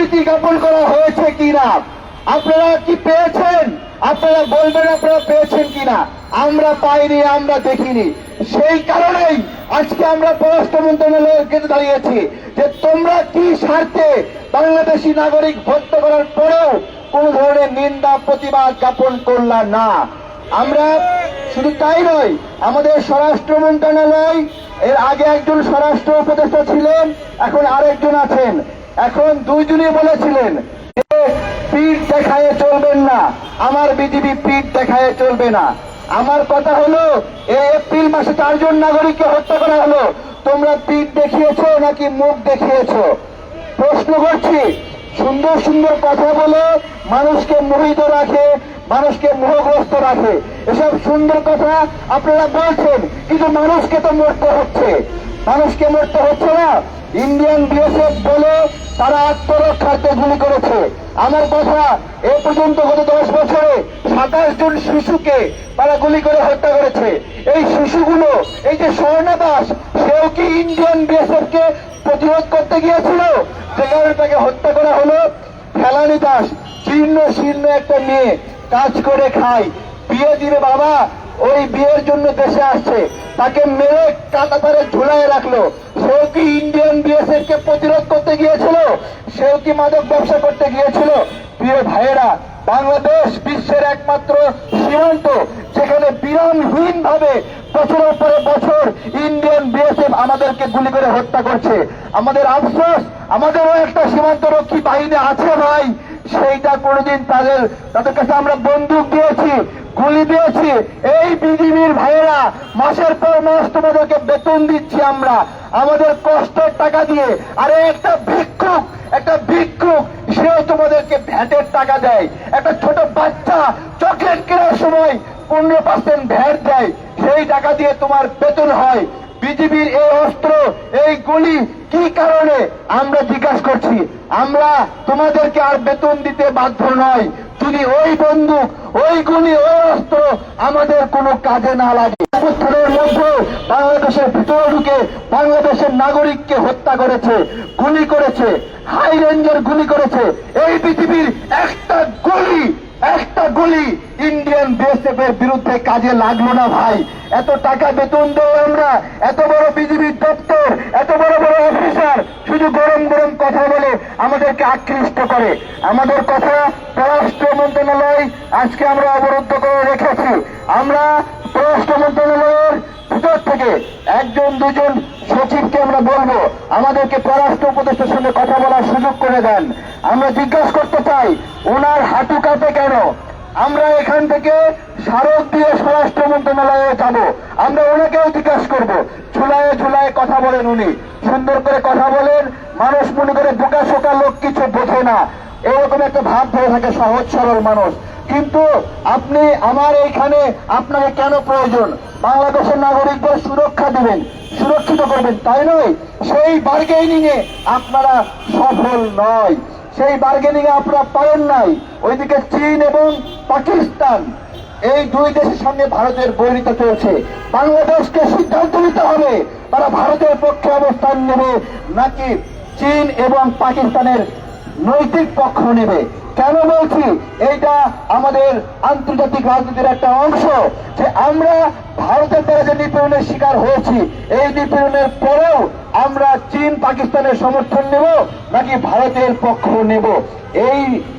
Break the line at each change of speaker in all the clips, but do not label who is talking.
স্বীকৃতি জ্ঞাপন করা হয়েছে কিনা আপনারা কি পেয়েছেন? আপনারা বলবেন আপনারা পেয়েছেন কিনা। আমরা পাইনি, আমরা দেখিনি। সেই কারণেই আজকে আমরা পররাষ্ট্র মন্ত্রণালয়ের কাছে দাঁড়িয়েছি যে তোমরা কি স্বার্থে বাংলাদেশি নাগরিক হত্যা করার পরেও কোন ধরনের নিন্দা প্রতিবাদ জ্ঞাপন করলা না। আমরা শুধু তাই নয়, আমাদের স্বরাষ্ট্র মন্ত্রণালয়, এর আগে একজন স্বরাষ্ট্র উপদেষ্টা ছিলেন, এখন আরেকজন আছেন, এখন দুইজনই বলেছিলেন যে পিঠ দেখায় চলবেন না, আমার বিজিবি পিঠ দেখায় চলবে না। আমার কথা হলো, এই এপ্রিল মাসে 4 জন নাগরিককে হত্যা করা হলো, তোমরা পিঠ দেখিয়েছো নাকি মুখ দেখিয়েছো? প্রশ্ন করছি। সুন্দর সুন্দর কথা বলে মানুষকে মোহিত রাখে, মানুষকে মোহগ্রস্ত রাখে, এসব সুন্দর কথা আপনারা বলছেন, কিন্তু মানুষকে তো মরতে হচ্ছে। মানুষকে মরতে হচ্ছে না। ইন্ডিয়ান বিএসএফ বলে তারা আত্মরক্ষার্থে গুলি করেছে। আমার কথা, এ পর্যন্ত গত 10 বছরে 27 জন শিশুকে তারা গুলি করে হত্যা করেছে। এই শিশুগুলো, এই যে স্বর্ণা দাস, সেও কি ইন্ডিয়ান বিএসএফ কে প্রতিরোধ করতে গিয়েছিল? যে কারণে তাকে হত্যা করা হলো। ফেলানি দাস, জীর্ণ শীর্ণ একটা মেয়ে, কাজ করে খায়, বিয়ে দিবে বাবা, ওই বিয়ের জন্য দেশে আসছে, তাকে মেরে কাঁটাতারে ঝুলায় রাখলো। সেও কি ইন্ডিয়ান বিএসএফ কে প্রতিরোধ করতে গিয়েছিল? সেও কি মাদক ব্যবসা করতে গিয়েছিল? প্রিয় ভাইয়েরা, বাংলাদেশ বিশ্বের একমাত্র সীমান্ত যেখানে বিরামহীন ভাবে বছরের পরে বছর ইন্ডিয়ান বিএসএফ আমাদেরকে গুলি করে হত্যা করছে। আমাদের আফসোস, আমাদেরও একটা সীমান্ত রক্ষী বাহিনী আছে ভাই, সেইটা কোনোদিন তাদের কাছে আমরা বন্দুক দিয়েছি, গুলি দিয়েছি। এই বিজিবির ভাইয়েরা মাসের পর মাস তোমাদেরকে বেতন দিচ্ছি আমরা, আমাদের কষ্টের টাকা দিয়ে। আরে একটা ভিক্ষুক সেও তোমাদেরকে ভ্যাটের টাকা দেয়। একটা ছোট বাচ্চা চকলেট কেনার সময় 15% ভ্যাট দেয়, সেই টাকা দিয়ে তোমার বেতন হয়। বিজিবির এই অস্ত্র, এই গুলি কি কারণে আমরা জিজ্ঞাসা করছি। আমরা তোমাদেরকে আর বেতন দিতে বাধ্য নয় যদি ওই বন্দুক, ওই গুলি, ওই অস্ত্র আমাদের কোনো কাজে না লাগে। অভ্যুত্থানের মধ্যে বাংলাদেশের ভিতরে ঢুকে বাংলাদেশের নাগরিককে হত্যা করেছে, গুলি করেছে, হাই রেঞ্জের গুলি করেছে। এই পৃথিবীর একটা গুলি ইন্ডিয়ান বিএসএফ এর বিরুদ্ধে কাজে লাগলো না ভাই। এত টাকা বেতন দেয় আমরা, এত বড় বিজিবির দপ্তর, এত বড় বড় অফিসার শুধু গরম গরম কথা বলে আমাদেরকে আকৃষ্ট করে। আমাদের কথা পররাষ্ট্র মন্ত্রণালয় আজকে আমরা অবরুদ্ধ করে রেখেছি। আমরা পররাষ্ট্র মন্ত্রণালয়ের ভিতর থেকে 1 2 সচিবকে আমরা বলবো আমাদেরকে পররাষ্ট্র উপদেষ্টার সঙ্গে কথা বলার সুযোগ করে দেন। আমরা জিজ্ঞাসা করতে চাই, ওনার হাঁটু কাঁপে কেন? আমরা এখান থেকে স্মারক দিয়ে স্বরাষ্ট্র মন্ত্রণালয়ে যাব, আমরা ওনাকেও জিজ্ঞাসা করবো। ঝুলায় কথা বলেন উনি, সুন্দর করে কথা বলেন, মানুষ মনে করে বোকা শোকা লোক কিছু বোঝে না, এরকম একটা ভাব ধরে থাকে সহজ সরল মানুষ। কিন্তু আপনি আমার এইখানে আপনাকে কেন প্রয়োজন? বাংলাদেশের নাগরিকদের সুরক্ষা দিবেন, সুরক্ষিত করবেন, তাই নয়? সেই বার্গেনিং এ আপনারা সফল নয়, সেই বার্গেনিং এ আপনারা পারেন নাই। ওইদিকে চীন এবং পাকিস্তান, এই 2 দেশের সঙ্গে ভারতের বৈরিতা চলছে। বাংলাদেশকে সিদ্ধান্ত নিতে হবে তারা ভারতের পক্ষে অবস্থান নেবে নাকি চীন এবং পাকিস্তানের নৈতিক পক্ষ নেবে। কেন বলছি? এইটা আমাদের আন্তর্জাতিক রাজনীতির একটা অংশ যে আমরা ভারতের দ্বারা যে নিপীড়নের শিকার হয়েছি, এই নিপীড়নের পরেও আমরা চীন পাকিস্তানের সমর্থন নেব নাকি ভারতের পক্ষ নেব।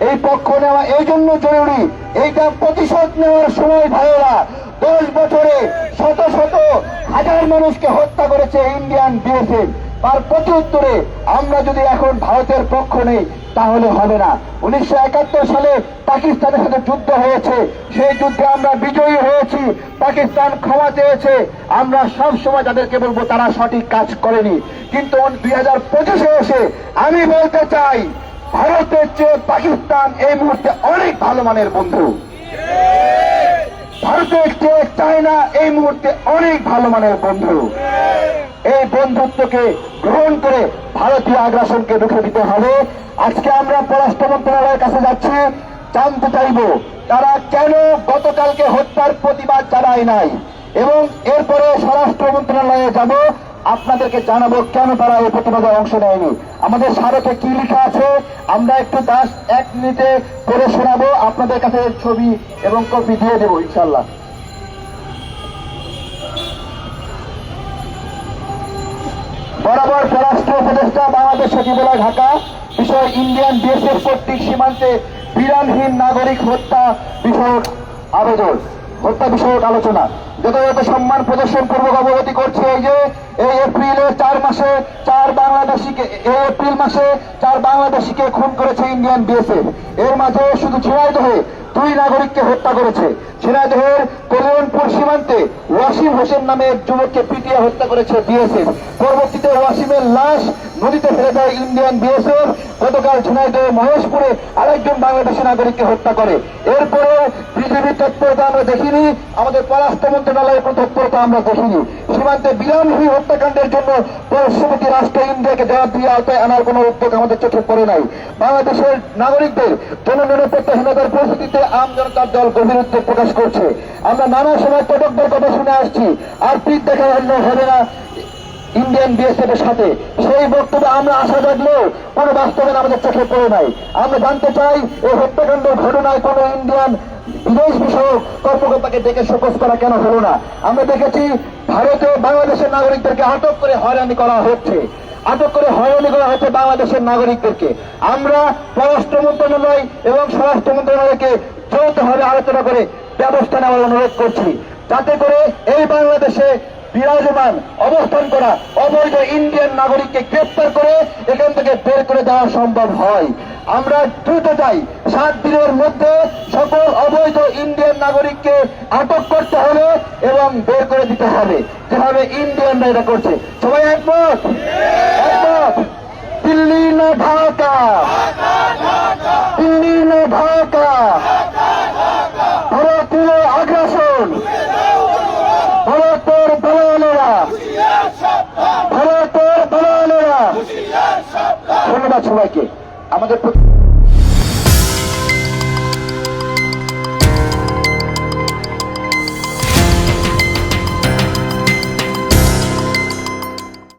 এই পক্ষ নেওয়া এই জন্য জরুরি, এইটা প্রতিশোধ নেওয়ার সময় ভাইয়েরা 10 বছরে শত শত হাজার মানুষকে হত্যা করেছে ইন্ডিয়ান বিএসএফ। তার প্রতি উত্তরে আমরা যদি এখন ভারতের পক্ষ নেই তাহলে হবে না। 1971 সালে পাকিস্তানের সাথে যুদ্ধ হয়েছে, সেই যুদ্ধে আমরা বিজয়ী হয়েছি, পাকিস্তান ক্ষমা চেয়েছে। আমরা সব সময় তাদেরকে বলবো তারা সঠিক কাজ করেনি। কিন্তু 2025-এ এসে আমি বলতে চাই, ভারতের চেয়ে পাকিস্তান এই মুহূর্তে অনেক ভালো মানের বন্ধু। ভারতের চেয়ে চায়না এই মুহূর্তে অনেক ভালো মানের বন্ধু। এই বন্ধুত্বকে গ্রহণ করে ভারতীয় আগ্রাসনকে রুখে দিতে হবে। আজকে আমরা পররাষ্ট্র মন্ত্রণালয়ের কাছে যাচ্ছি, জানতে চাইব তারা কেন গতকালকে হত্যার প্রতিবাদ জানায় নাই, এবং এরপরে স্বরাষ্ট্র মন্ত্রণালয়ে যাব, আপনাদেরকে জানাবো কেন তারা এই প্রতিবাদে অংশ নেয়নি। আমাদের স্মারকে কি লেখা আছে আমরা একটু 1 মিনিটে পড়ে শোনাবো, আপনাদের কাছে ছবি এবং কপি দিয়ে দেবো ইনশাল্লাহ। বরাবর পররাষ্ট্র উপদেষ্টা বাংলাদেশ সচিবালয় ঢাকা, বিষয় ইন্ডিয়ান বিএসএফ কর্তৃক সীমান্তে বিরামহীন নাগরিক হত্যা বিষয়ক আবেদন, হত্যা বিষয়ক আলোচনা। যথাযথ সম্মান প্রদর্শন পূর্বক অবগতি করছি এই এপ্রিলে 4 মাসে 4 বাংলাদেশিকে এপ্রিল মাসে 4 বাংলাদেশিকে খুন করেছে ইন্ডিয়ান বিএসএফ। এর মাঝে শুধু ঝিনাইদহে 2 নাগরিককে হত্যা করেছে। ঝিনাইদহের কল্যাণপুর সীমান্তে ওয়াসিম হোসেন নামে এক যুবককে পিটিয়ে হত্যা করেছে বিএসএফ। পরবর্তীতে ওয়াসিমের লাশ নদীতে ফেলে দেয় ইন্ডিয়ান বিএসএফ। গতকাল ঝিনাইদহ মহেশপুরে আরেকজন বাংলাদেশি নাগরিককে হত্যা করে। এরপরে বিজেপির তৎপরতা আমরা দেখিনি, আমাদের পররাষ্ট্র মন্ত্রণালয়ের তৎপরতা আমরা দেখিনি। সীমান্তে বিরামহীন হত্যাকাণ্ডের জন্য পার্শ্ববর্তী রাষ্ট্র ইন্ডিয়াকে জবাবদিহি আওতায় আনার কোন উদ্যোগ আমাদের চোখে পড়ে নাই। বাংলাদেশের নাগরিকদের জননিরাপত্তাহীনতার পরিস্থিতিতে আম জনতার দল গভীর উদ্বেগ প্রকাশ করছে। আমরা নানা সময় কটকদের কথা শুনে আসছি, আর পিঠ দেখা অন্য হবে না ইন্ডিয়ান বিএসএফ এর সাথে। সেই বক্তব্যে আমরা আশা জাগলেও কোনো বাস্তবায়ন আমাদের চোখে পড়ে নাই। আমরা জানতে চাই এই হত্যাকাণ্ডের ঘটনায় কোনো ইন্ডিয়ান বিদেশ বিষয়ক কর্মকর্তাকে ডেকে শোকজ করা কেন হলো না। আমরা দেখেছি ভারতে বাংলাদেশের নাগরিকদেরকে আটক করে হয়রানি করা হচ্ছে, বাংলাদেশের নাগরিকদেরকে। আমরা পররাষ্ট্র মন্ত্রণালয় এবং স্বরাষ্ট্র মন্ত্রণালয়কে যৌথভাবে আলোচনা করে ব্যবস্থা নেওয়ার অনুরোধ করছি, যাতে করে এই বাংলাদেশে বিরাজমান অবস্থান করা অবৈধ ইন্ডিয়ান নাগরিককে গ্রেপ্তার করে এখান থেকে বের করে দেওয়া সম্ভব হয়। আমরা দ্রুত চাই 7 দিনের মধ্যে সকল অবৈধ ইন্ডিয়ান নাগরিককে আটক করতে হবে এবং বের করে দিতে হবে, যেভাবে ইন্ডিয়ানরা এটা করছে। সবাই একমত? একমত? দিল্লি না ঢাকা, দিল্লি না ঢাকা, ভারতীয় আগ্রাসন, ভারতের দালালেরা, ভারতের দালালেরা। ধন্যবাদ সবাইকে। আমাদের